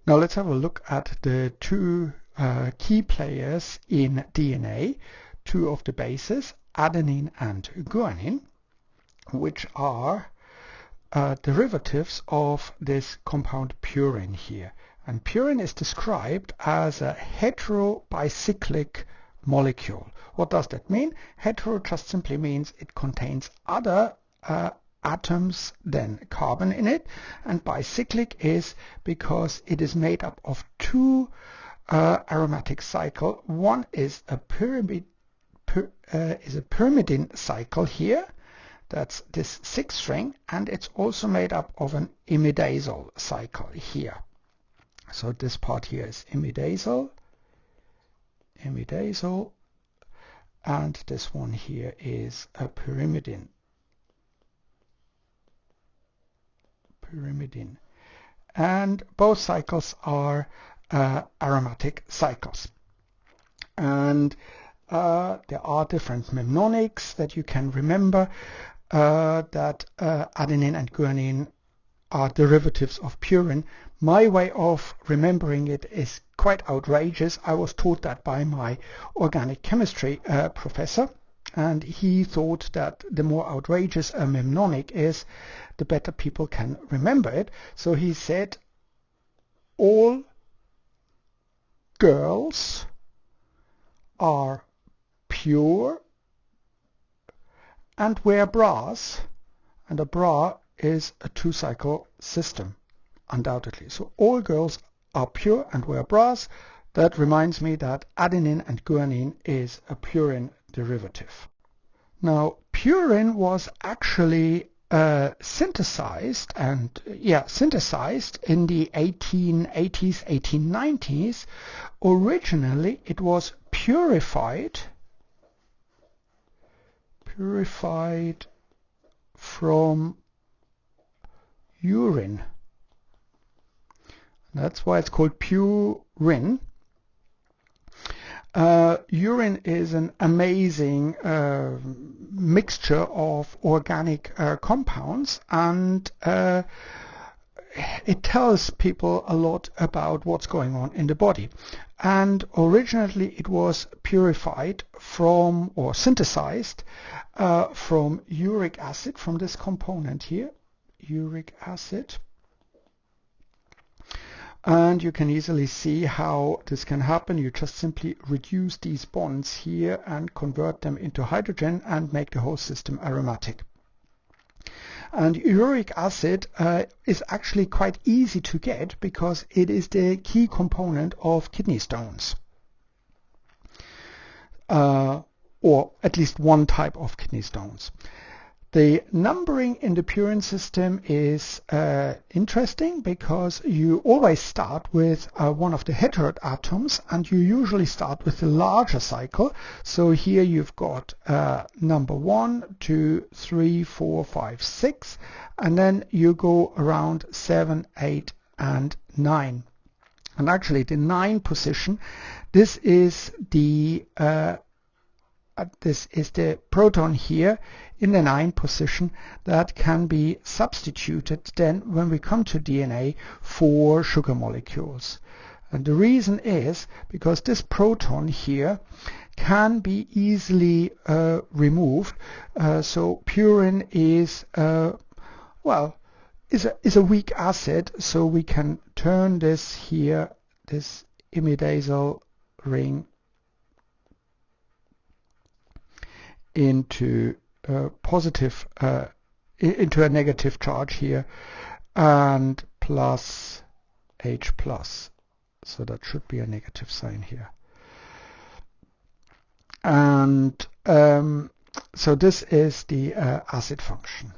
Now let's have a look at the two key players in DNA, two of the bases, adenine and guanine, which are derivatives of this compound purine here. And purine is described as a heterobicyclic molecule. What does that mean? Hetero just simply means it contains other atoms than carbon in it, and bicyclic is because it is made up of two aromatic cycles. One is a pyrimidine cycle here, that's this 6 ring, and it's also made up of an imidazole cycle here. So this part here is imidazole, and this one here is a pyrimidine. And both cycles are aromatic cycles. And there are different mnemonics that you can remember that adenine and guanine are derivatives of purine. My way of remembering it is quite outrageous. I was taught that by my organic chemistry professor, and he thought that the more outrageous a mnemonic is, the better people can remember it. So he said, all girls are pure and wear bras, and a bra is a two-cycle system, undoubtedly. So all girls are pure and wear bras. That reminds me that adenine and guanine is a purine derivative. Now, purine was actually synthesized in the 1880s, 1890s. Originally, it was purified from urine. That's why it's called purine. Urine is an amazing mixture of organic compounds, and it tells people a lot about what's going on in the body. And originally it was purified from, or synthesized from uric acid, from this component here, uric acid. And you can easily see how this can happen. You just simply reduce these bonds here and convert them into hydrogen and make the whole system aromatic. And uric acid is actually quite easy to get because it is the key component of kidney stones, or at least one type of kidney stones. The numbering in the purine system is interesting because you always start with one of the heteroatoms, and you usually start with the larger cycle. So here you've got number 1, 2, 3, 4, 5, 6, and then you go around 7, 8, and 9. And actually the 9 position, this is the proton here in the 9 position that can be substituted then when we come to DNA for sugar molecules. And the reason is because this proton here can be easily removed. So purine is is a weak acid, so we can turn this here, this imidazole ring, into into a negative charge here, and plus H plus. So that should be a negative sign here. And so this is the acid function.